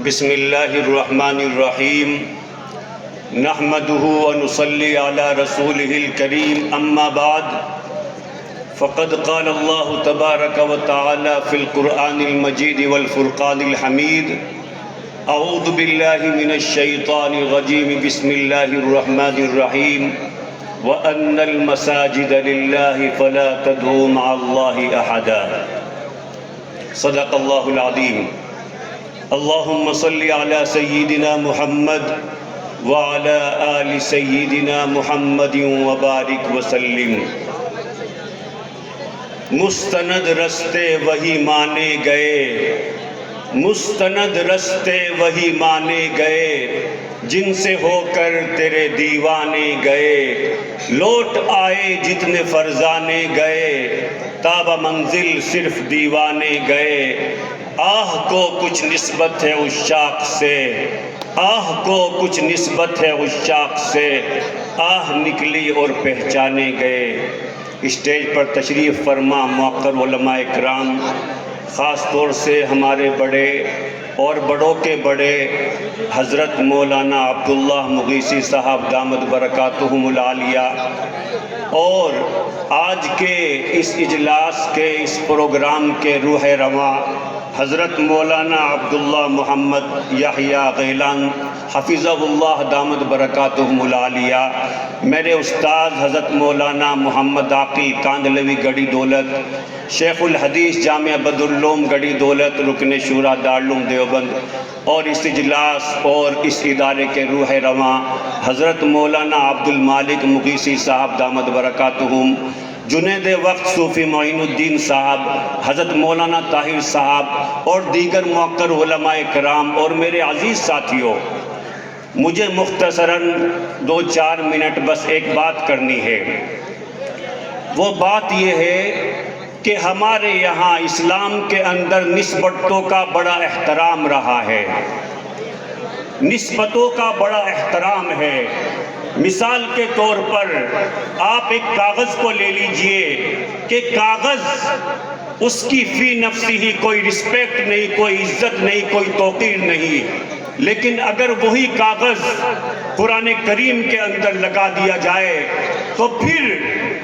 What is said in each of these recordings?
بسم اللہ الرحمن الرحیم نحمده ونصلی علی رسولہ الکریم اما بعد فقد قال اللہ تبارک وتعالی فی القرآن المجید والفرقان الحمید اعوذ باللہ من الشیطان الرجیم بسم اللہ الرحمن الرحیم وَأَنَّ الْمَسَاجِدَ لِلَّهِ فَلَا تَدْعُوا مَعَ اللَّهِ أَحَدًا صدق اللہ العظیم اللہم صلی علی سیدنا محمد وعلی آل سیدنا محمد وبارک وسلم۔ مستند رستے وہی مانے گئے، مستند رستے وہی مانے گئے، جن سے ہو کر تیرے دیوانے گئے، لوٹ آئے جتنے فرزانے گئے، تاب منزل صرف دیوانے گئے۔ آہ کو کچھ نسبت ہے عشاق سے، آہ کو کچھ نسبت ہے عشاق سے، آہ نکلی اور پہچانے گئے۔ اسٹیج پر تشریف فرما موقر علماء اکرام، خاص طور سے ہمارے بڑے اور بڑوں کے بڑے حضرت مولانا عبداللہ مغیثی صاحب دامت برکاتہم العالیہ، اور آج کے اس اجلاس کے اس پروگرام کے روح رواں حضرت مولانا عبداللہ محمد یحییٰ غیلان حفظہ اللہ دامت برکاتہم العالیہ، میرے استاد حضرت مولانا محمد عاقل کاندھلوی گڑھی دولت، شیخ الحدیث جامعہ بدرالعلوم گڑھی دولت، رکن شورا دارالعلوم دیوبند، اور اس اجلاس اور اس ادارے کے روح رواں حضرت مولانا عبد المالک مغیثی صاحب دامت برکاتہم، جنید وقت صوفی معین الدین صاحب، حضرت مولانا طاہر صاحب اور دیگر موقر علماء کرام اور میرے عزیز ساتھیوں، مجھے مختصراً 2-4 منٹ بس ایک بات کرنی ہے۔ وہ بات یہ ہے کہ ہمارے یہاں اسلام کے اندر نسبتوں کا بڑا احترام رہا ہے، نسبتوں کا بڑا احترام ہے۔ مثال کے طور پر آپ ایک کاغذ کو لے لیجئے کہ کاغذ اس کی فی نفسی ہی کوئی رسپیکٹ نہیں، کوئی عزت نہیں، کوئی توقیر نہیں، لیکن اگر وہی کاغذ قرآن کریم کے اندر لگا دیا جائے تو پھر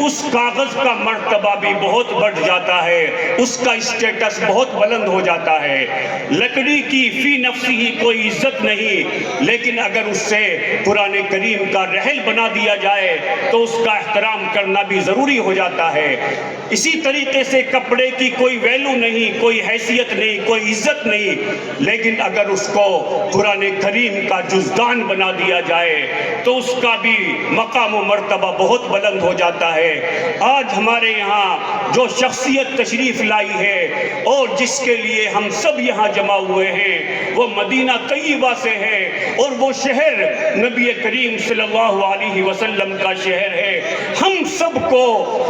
اس کاغذ کا مرتبہ بھی بہت بڑھ جاتا ہے، اس کا اسٹیٹس بہت بلند ہو جاتا ہے۔ لکڑی کی فی نفسی ہی کوئی عزت نہیں، لیکن اگر اس سے قرآن کریم کا رحل بنا دیا جائے تو اس کا احترام کرنا بھی ضروری ہو جاتا ہے۔ اسی طریقے سے کپڑے کی کوئی ویلیو نہیں، کوئی حیثیت نہیں، کوئی عزت نہیں، لیکن اگر اس کو قرآن کریم کا جزدان بنا دیا جائے تو اس کا بھی مقام و مرتبہ بہت بلند ہو جاتا ہے۔ آج ہمارے یہاں جو شخصیت تشریف لائی ہے اور جس کے لیے ہم سب یہاں جمع ہوئے ہیں وہ مدینہ طیبہ سے ہے، اور وہ شہر نبی کریم صلی اللہ علیہ وسلم کا شہر ہے۔ ہم سب کو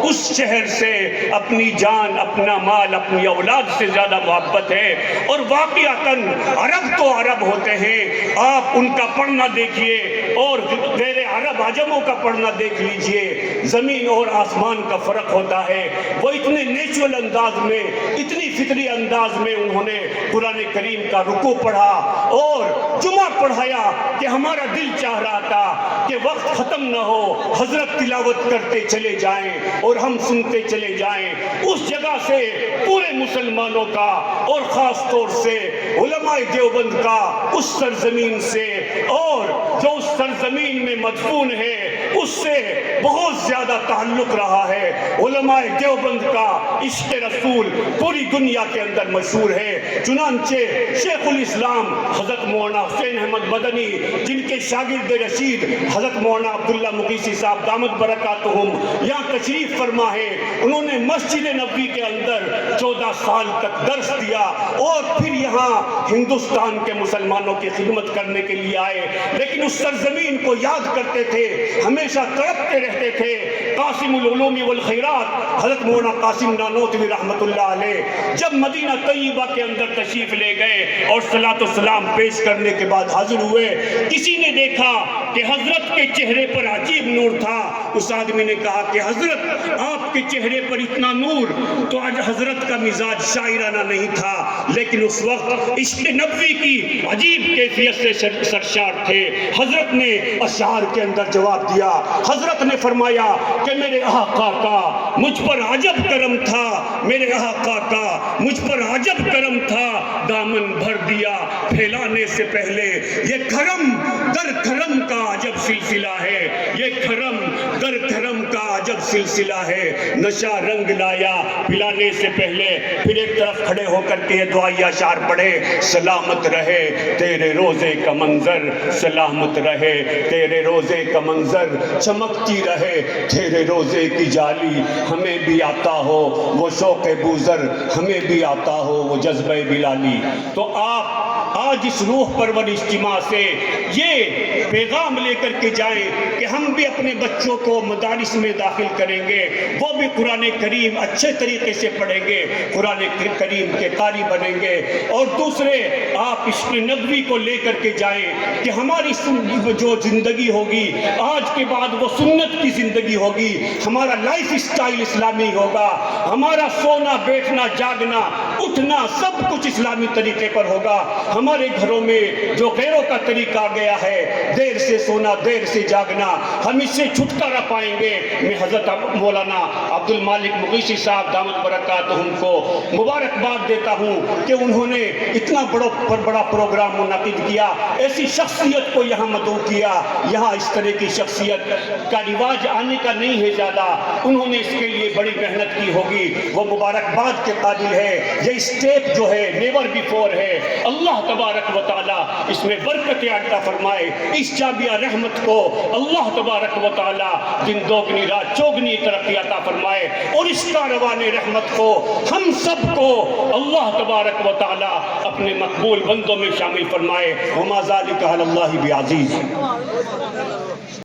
اس شہر سے اپنی جان، اپنا مال، اپنی اولاد سے زیادہ محبت ہے، اور واقعتاً عرب تو عرب ہوتے ہیں، آپ ان کا پڑھنا دیکھیے اور غیر عرب عجموں کا پڑھنا دیکھ لیجئے، زمین اور آسمان کا فرق ہوتا ہے۔ وہ اتنے نیچرل انداز میں، اتنی فطری انداز میں انہوں نے قرآن کریم کا رکوع پڑھا اور جمعہ پڑھایا کہ ہمارا دل چاہ رہا تھا کہ وقت ختم نہ ہو، حضرت تلاوت کرتے چلے جائیں اور ہم سنتے چلے جائیں۔ اس جگہ سے پورے مسلمانوں کا اور خاص طور سے علماء دیوبند کا اس سرزمین سے، اور جو اس سرزمین میں مدفون ہے اس سے بہت زیادہ تعلق رہا ہے۔ علماء دیوبند کا عشق رسول پوری دنیا کے اندر مشہور ہے، چنانچہ شیخ الاسلام حضرت مولانا حسین احمد مدنی، جن کے شاگرد رشید حضرت مولانا عبداللہ مغیثی صاحب دامت برکاتہم یہاں تشریف فرما ہے، انہوں نے مسجد نبوی کے اندر 14 سال تک درس دیا اور پھر یہاں ہندوستان کے مسلمانوں کی خدمت کرنے کے لیے آئے، لیکن اس سرزمین کو یاد کرتے تھے، ہمیشہ ہمیشہ تڑپتے رہتے تھے. قاسم العلوم والخیرات حضرت مولانا قاسم نانوتوی رحمۃ اللہ علیہ جب مدینہ طیبہ کے اندر تشریف لے گئے اور صلاۃ و سلام پیش کرنے کے بعد حاضر ہوئے, کسی نے دیکھا کہ حضرت کے چہرے پر عجیب نور تھا. اس آدمی نے کہا کہ حضرت آپ کے چہرے پر اتنا نور, تو آج حضرت کا مزاج شاعرانہ نہیں تھا, لیکن اس وقت عشق نبوی کی عجیب کیفیت سے سرشار تھے. حضرت نے اشعار کے اندر جواب دیا. حضرت نے فرمایا کہ میرے آقا کا مجھ پر عجب کرم تھا, میرے آقا کا مجھ پر عجب کرم تھا, دامن بھر دیا پھیلانے سے پہلے. یہ کرم در کرم کا عجب سلسلہ ہے, یہ کرم در کرم کا عجب سلسلہ ہے. نشہ رنگ لایا پلانے سے پہلے. پھر ایک طرف کھڑے ہو کر کے یہ دعائیہ اشعار پڑھے. سلامت رہے تیرے روزے کا منظر, سلامت رہے تیرے روزے کا منظر, چمکتی رہے تیرے روزے کی جالی. ہمیں بھی آتا ہو وہ شوق بوزر, ہمیں بھی آتا ہو وہ جذبہ بلالی. تو آپ آج اس روح پرور اجتماع سے یہ پیغام لے کر کے جائیں کہ ہم بھی اپنے بچوں کو مدارس میں داخل کریں گے, وہ بھی قرآن کریم اچھے طریقے سے پڑھیں گے, قرآن کریم کے قاری بنیں گے. اور دوسرے آپ عشق نبوی کو لے کر کے جائیں کہ ہماری جو زندگی ہوگی آج کے بعد وہ سنت کی زندگی ہوگی, ہمارا لائف اسٹائل اسلامی ہوگا, ہمارا سونا بیٹھنا جاگنا اٹھنا سب کچھ اسلامی طریقے پر ہوگا. ہمارے گھروں میں جو غیروں کا طریقہ آ گیا ہے, دیر سے سونا دیر سے جاگنا, ہم اس سے چھٹکارا پائیں گے. میں حضرت مولانا عبد المالک مغیثی صاحب دامت برکاتہم کو مبارکباد دیتا ہوں کہ انہوں نے اتنا بڑا پروگرام منعقد کیا, ایسی شخصیت کو یہاں مدعو کیا. یہاں اس طرح کی شخصیت کا رواج آنے کا نہیں ہے زیادہ, انہوں نے اس کے لیے بڑی محنت کی ہوگی, وہ مبارکباد کے قابل ہے. یہ اسٹیپ جو ہے نیور بیفور ہے. اللہ تبارک و تعالی اس میں برکت عطا فرمائے. اس جامعہ رحمت کو اللہ تبارک و تعالی دن دوگنی رات چوگنی ترقی عطا فرمائے, اور اس کاروان رحمت کو ہم سب کو اللہ تبارک و تعالی اپنے مقبول بندوں میں شامل فرمائے. وما ذلک علی اللہ بعزیز.